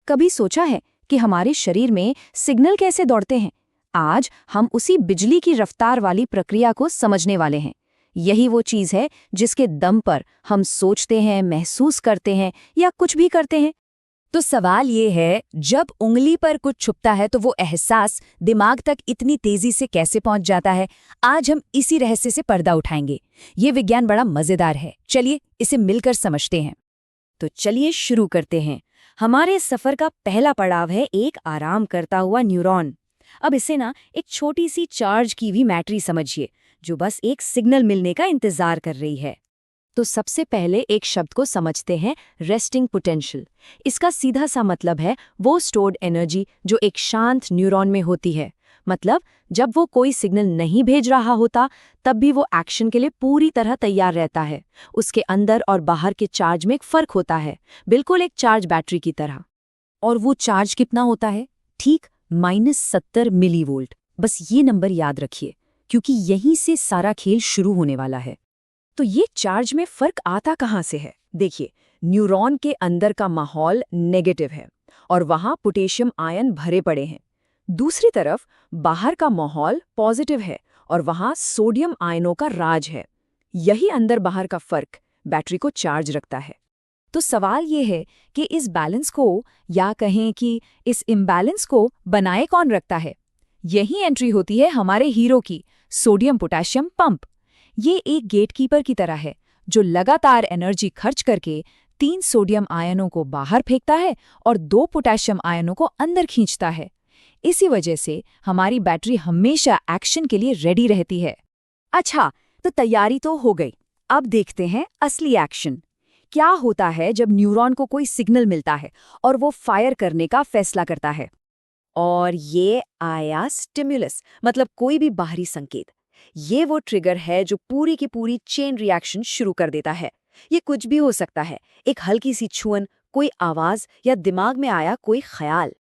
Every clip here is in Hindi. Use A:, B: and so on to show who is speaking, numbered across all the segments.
A: कभी सोचा है कि हमारे शरीर में सिग्नल कैसे दौड़ते हैं? आज हम उसी बिजली की रफ्तार वाली प्रक्रिया को समझने वाले हैं। यही वो चीज़ है जिसके दम पर हम सोचते हैं, महसूस करते हैं या कुछ भी करते हैं। तो सवाल ये है, जब उंगली पर कुछ छुपता है तो वो एहसास दिमाग तक इतनी तेजी से कैसे पहुंच जाता है? आज हम इसी रहस्य से पर्दा उठाएंगे। ये विज्ञान बड़ा मजेदार है, चलिए इसे मिलकर समझते हैं। तो चलिए शुरू करते हैं। हमारे सफर का पहला पड़ाव है एक आराम करता हुआ न्यूरॉन। अब इसे ना एक छोटी सी चार्ज की हुई बैटरी समझिए, जो बस एक सिग्नल मिलने का इंतजार कर रही है। तो सबसे पहले एक शब्द को समझते हैं, रेस्टिंग पोटेंशियल। इसका सीधा सा मतलब है वो स्टोर्ड एनर्जी जो एक शांत न्यूरॉन में होती है। मतलब जब वो कोई सिग्नल नहीं भेज रहा होता तब भी वो एक्शन के लिए पूरी तरह तैयार रहता है। उसके अंदर और बाहर के चार्ज में एक फर्क होता है, बिल्कुल एक चार्ज बैटरी की तरह। और वो चार्ज कितना होता है? ठीक -70 मिलीवोल्ट। बस ये नंबर याद रखिए, क्योंकि यहीं से सारा खेल शुरू होने वाला है। तो ये चार्ज में फर्क आता कहाँ से है? देखिए, न्यूरॉन के अंदर का माहौल नेगेटिव है और वहाँ पोटेशियम आयन भरे पड़े हैं। दूसरी तरफ बाहर का माहौल पॉजिटिव है और वहाँ सोडियम आयनों का राज है। यही अंदर बाहर का फर्क बैटरी को चार्ज रखता है। तो सवाल ये है कि इस बैलेंस को, या कहें कि इस इम्बैलेंस को बनाए कौन रखता है? यही एंट्री होती है हमारे हीरो की, सोडियम पोटेशियम पंप। ये एक गेटकीपर की तरह है जो लगातार एनर्जी खर्च करके 3 सोडियम आयनों को बाहर फेंकता है और 2 पोटेशियम आयनों को अंदर खींचता है। इसी वजह से हमारी बैटरी हमेशा एक्शन के लिए रेडी रहती है। अच्छा, तो तैयारी तो हो गई। अब देखते हैं असली एक्शन। क्या होता है जब न्यूरॉन को कोई सिग्नल मिलता है और वो फायर करने का फैसला करता है? और ये आया स्टिमुलस, मतलब कोई भी बाहरी संकेत। ये वो ट्रिगर है जो पूरी की पूरी चेन रिएक्शन शुरू कर देता है। ये कुछ भी हो सकता है, एक हल्की सी छुअन, कोई आवाज या दिमाग में आया कोई ख्याल।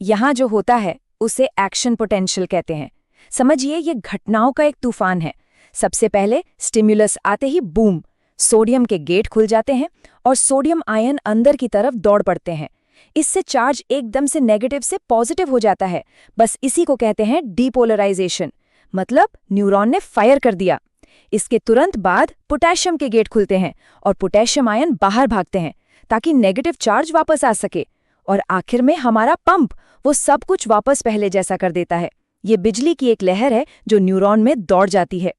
A: यहाँ जो होता है उसे एक्शन पोटेंशियल कहते हैं। समझिए, ये घटनाओं का एक तूफान है। सबसे पहले स्टिमुलस आते ही बूम, सोडियम के गेट खुल जाते हैं और सोडियम आयन अंदर की तरफ दौड़ पड़ते हैं। इससे चार्ज एकदम से नेगेटिव से पॉजिटिव हो जाता है। बस इसी को कहते हैं डीपोलराइजेशन, मतलब न्यूरॉन ने फायर कर दिया। इसके तुरंत बाद पोटेशियम के गेट खुलते हैं और पोटेशियम आयन बाहर भागते हैं ताकि नेगेटिव चार्ज वापस आ सके। और आखिर में हमारा पंप वो सब कुछ वापस पहले जैसा कर देता है। ये बिजली की एक लहर है जो न्यूरॉन में दौड़ जाती है।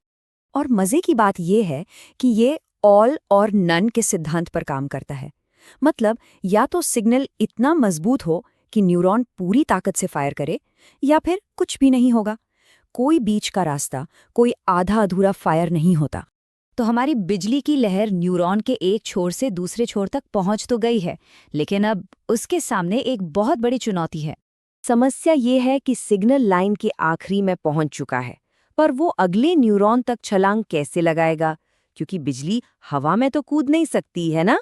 A: और मजे की बात यह है कि ये ऑल और नन के सिद्धांत पर काम करता है। मतलब या तो सिग्नल इतना मजबूत हो कि न्यूरॉन पूरी ताकत से फायर करे, या फिर कुछ भी नहीं होगा। कोई बीच का रास्ता, कोई आधा अधूरा फायर नहीं होता। तो हमारी बिजली की लहर न्यूरॉन के एक छोर से दूसरे छोर तक पहुंच तो गई है, लेकिन अब उसके सामने एक बहुत बड़ी चुनौती है। समस्या ये है कि सिग्नल लाइन के आखिरी में पहुंच चुका है, पर वो अगले न्यूरॉन तक छलांग कैसे लगाएगा? क्योंकि बिजली हवा में तो कूद नहीं सकती है ना।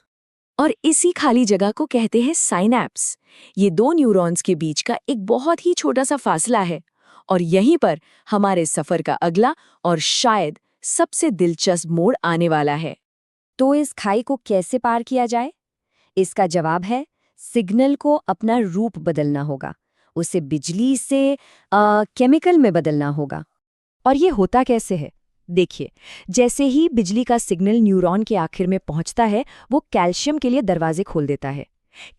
A: और इसी खाली जगह को कहते हैं साइनैप्स। ये 2 न्यूरॉन्स के बीच का एक बहुत ही छोटा सा फासला है। और यहीं पर हमारे सफर का अगला और शायद सबसे दिलचस्प मोड़ आने वाला है। तो इस खाई को कैसे पार किया जाए? इसका जवाब है, सिग्नल को अपना रूप बदलना होगा। उसे बिजली से केमिकल में बदलना होगा। और ये होता कैसे है? देखिए, जैसे ही बिजली का सिग्नल न्यूरॉन के आखिर में पहुंचता है, वो कैल्शियम के लिए दरवाजे खोल देता है।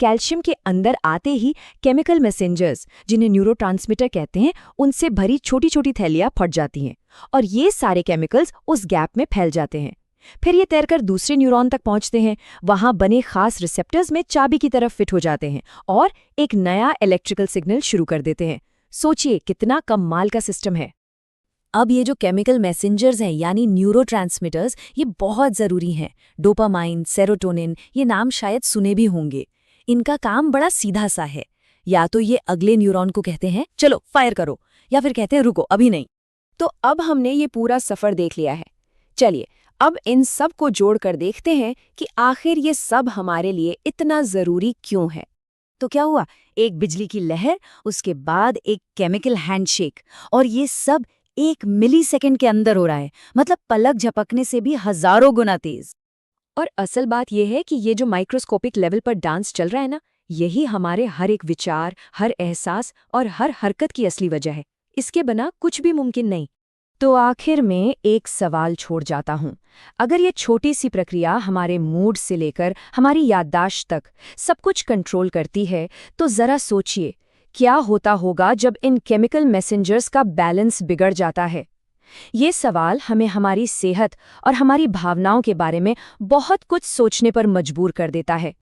A: कैल्शियम के अंदर आते ही केमिकल मैसेंजर्स, जिन्हें न्यूरोट्रांसमीटर कहते हैं, उनसे भरी छोटी छोटी थैलियां फट जाती हैं और ये सारे केमिकल्स उस गैप में फैल जाते हैं। फिर ये तैरकर दूसरे न्यूरॉन तक पहुंचते हैं। वहां बने खास रिसेप्टर्स में चाबी की तरफ फिट हो जाते हैं और एक नया इलेक्ट्रिकल सिग्नल शुरू कर देते हैं। सोचिए कितना कमाल का सिस्टम है। अब ये जो केमिकल मैसेंजर्स हैं, यानी न्यूरोट्रांसमीटर्स, ये बहुत ज़रूरी हैं। डोपामाइन, सेरोटोनिन, ये नाम शायद सुने भी होंगे। इनका काम बड़ा सीधा सा है। या तो ये अगले न्यूरॉन को कहते हैं चलो फायर करो, या फिर कहते हैं रुको अभी नहीं। तो अब हमने ये पूरा सफ़र देख लिया है। चलिए अब इन सब को जोड़कर देखते हैं कि आखिर ये सब हमारे लिए इतना ज़रूरी क्यों है। तो क्या हुआ? एक बिजली की लहर, उसके बाद एक केमिकल हैंडशेक, और ये सब 1 मिलीसेकंड के अंदर हो रहा है। मतलब पलक झपकने से भी हजारों गुना तेज। और असल बात यह है कि ये जो माइक्रोस्कोपिक लेवल पर डांस चल रहा है ना, यही हमारे हर एक विचार, हर एहसास और हर हरकत की असली वजह है। इसके बिना कुछ भी मुमकिन नहीं। तो आखिर में एक सवाल छोड़ जाता हूँ। अगर ये छोटी सी प्रक्रिया हमारे मूड से लेकर हमारी याददाश्त तक सब कुछ कंट्रोल करती है, तो ज़रा सोचिए, क्या होता होगा जब इन केमिकल मैसेंजर्स का बैलेंस बिगड़ जाता है। ये सवाल हमें हमारी सेहत और हमारी भावनाओं के बारे में बहुत कुछ सोचने पर मजबूर कर देता है।